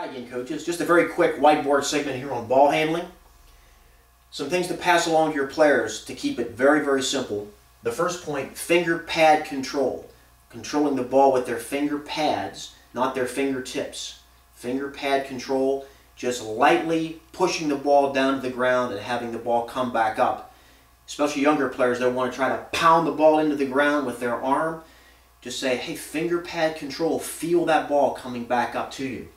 Hi again, coaches. Just a very quick whiteboard segment here on ball handling. Some things to pass along to your players to keep it very, very simple. The first point, finger pad control. Controlling the ball with their finger pads, not their fingertips. Finger pad control, just lightly pushing the ball down to the ground and having the ball come back up. Especially younger players, they want to try to pound the ball into the ground with their arm. Just say, hey, finger pad control, feel that ball coming back up to you.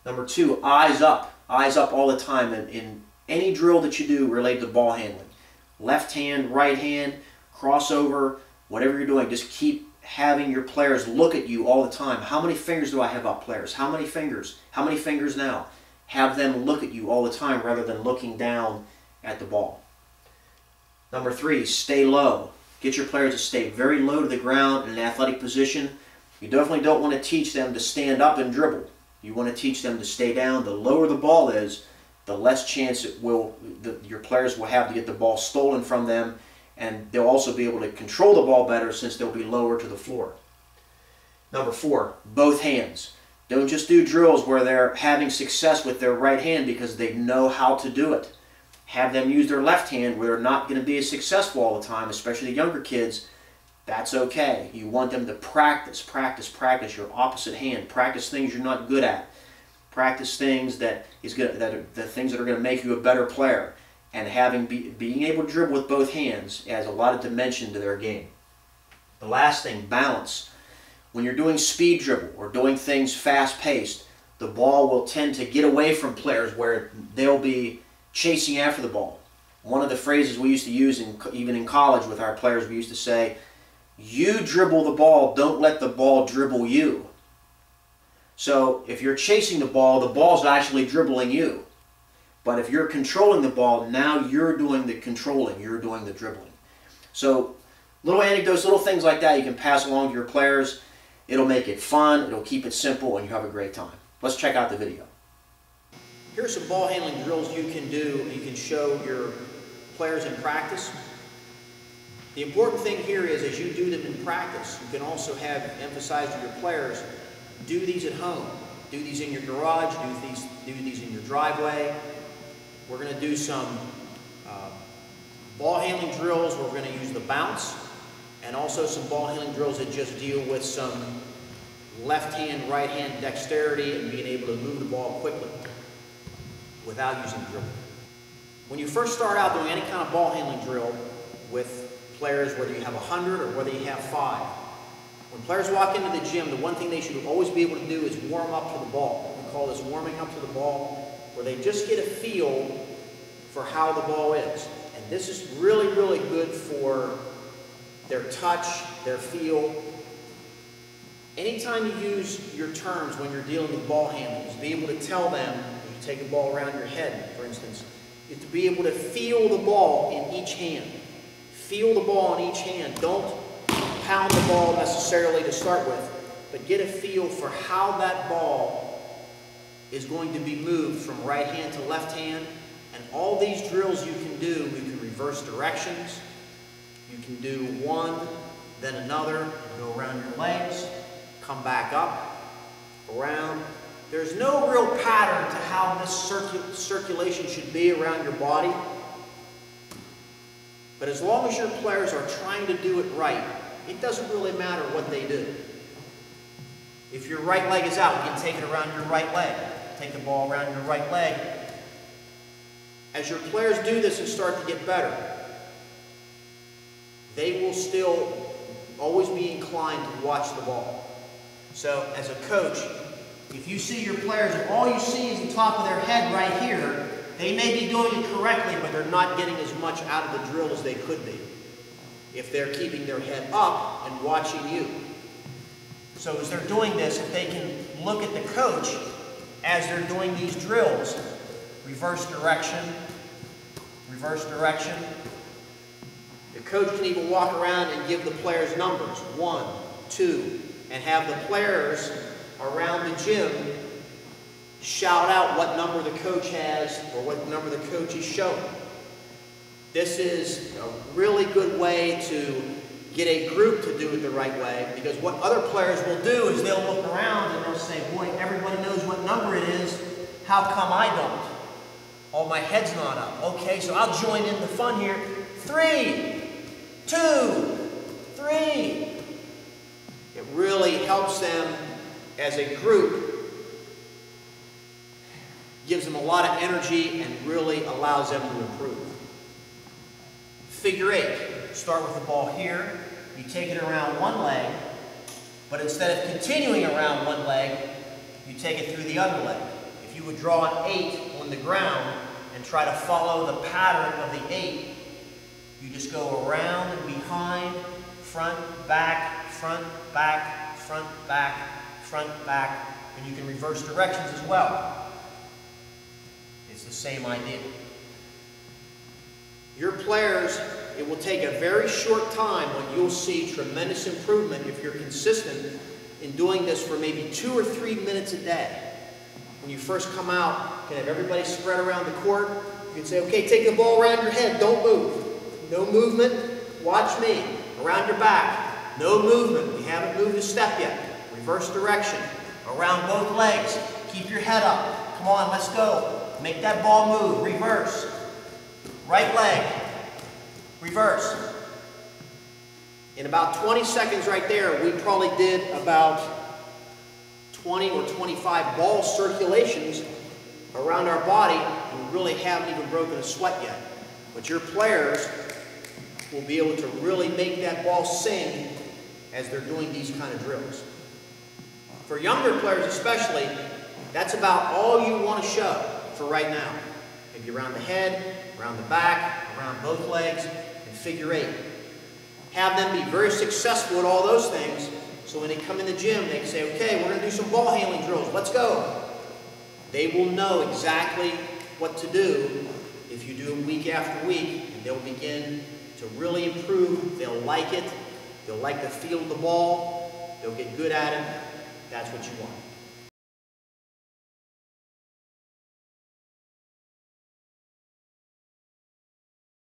Number two, eyes up all the time in any drill that you do related to ball handling. Left hand, right hand, crossover, whatever you're doing, just keep having your players look at you all the time. How many fingers do I have up, players? How many fingers? How many fingers now? Have them look at you all the time rather than looking down at the ball. Number three, stay low. Get your players to stay very low to the ground in an athletic position. You definitely don't want to teach them to stand up and dribble. You want to teach them to stay down. The lower the ball is, the less chance your players will have to get the ball stolen from them, and they'll also be able to control the ball better since they'll be lower to the floor. Number four, both hands. Don't just do drills where they're having success with their right hand because they know how to do it. Have them use their left hand where they're not going to be as successful all the time, especially the younger kids. That's okay. You want them to practice your opposite hand. Practice things you're not good at. Practice things the things that are going to make you a better player. And being able to dribble with both hands adds a lot of dimension to their game. The last thing, balance. When you're doing speed dribble or doing things fast-paced, the ball will tend to get away from players where they'll be chasing after the ball. One of the phrases we used to use even in college with our players, we used to say, you dribble the ball, don't let the ball dribble you. So if you're chasing the ball's actually dribbling you. But if you're controlling the ball, now you're doing the controlling, you're doing the dribbling. So little anecdotes, little things like that you can pass along to your players. It'll make it fun, it'll keep it simple, and you have a great time. Let's check out the video. Here are some ball handling drills you can do. You can show your players in practice. The important thing here is as you do them in practice, you can also have emphasized to your players, do these at home. Do these in your garage, do these in your driveway. We're going to do some ball handling drills where we're going to use the bounce, and also some ball handling drills that just deal with some left hand, right hand dexterity and being able to move the ball quickly without using dribbling. When you first start out doing any kind of ball handling drill with players, whether you have 100 or whether you have 5, when players walk into the gym, the one thing they should always be able to do is warm up to the ball. We call this warming up to the ball, where they just get a feel for how the ball is. And this is really, really good for their touch, their feel. Anytime you use your terms when you're dealing with ball handling, is be able to tell them, if you take a ball around your head, for instance, is to be able to feel the ball in each hand. Feel the ball in each hand. Don't pound the ball necessarily to start with, but get a feel for how that ball is going to be moved from right hand to left hand. And all these drills you can do, you can reverse directions, you can do one, then another, go around your legs, come back up, around. There's no real pattern to how this circulation should be around your body. But as long as your players are trying to do it right, it doesn't really matter what they do. If your right leg is out, you can take it around your right leg. Take the ball around your right leg. As your players do this and start to get better, they will still always be inclined to watch the ball. So as a coach, if you see your players and all you see is the top of their head right here, they may be doing it correctly, but they're not getting as much out of the drill as they could be if they're keeping their head up and watching you. So as they're doing this, if they can look at the coach as they're doing these drills, reverse direction, reverse direction. The coach can even walk around and give the players numbers, 1, 2, and have the players around the gym shout out what number the coach has or what number the coach is showing. This is a really good way to get a group to do it the right way, because what other players will do is they'll look around and they'll say, boy, everybody knows what number it is, how come I don't? Oh, my head's not up. Okay, so I'll join in the fun here. 3, 2, 3. It really helps them as a group, gives them a lot of energy and really allows them to improve. Figure 8. Start with the ball here. You take it around one leg, but instead of continuing around one leg, you take it through the other leg. If you would draw an 8 on the ground and try to follow the pattern of the 8, you just go around and behind, front, back, front, back, front, back, front, back, and you can reverse directions as well. It's the same idea. Your players, it will take a very short time when you'll see tremendous improvement if you're consistent in doing this for maybe 2 or 3 minutes a day. When you first come out, you can have everybody spread around the court. You can say, okay, take the ball around your head, don't move. No movement, watch me. Around your back, no movement. We haven't moved a step yet. Reverse direction. Around both legs, keep your head up. Come on, let's go. Make that ball move, reverse. Right leg, reverse. In about 20 seconds right there, we probably did about 20 or 25 ball circulations around our body, and we really haven't even broken a sweat yet. But your players will be able to really make that ball sing as they're doing these kind of drills. For younger players especially, that's about all you want to show for right now. Maybe around the head, around the back, around both legs, and figure 8. Have them be very successful at all those things, so when they come in the gym, they can say, okay, we're going to do some ball handling drills, let's go. They will know exactly what to do if you do it week after week, and they'll begin to really improve. They'll like it. They'll like the feel of the ball. They'll get good at it. That's what you want.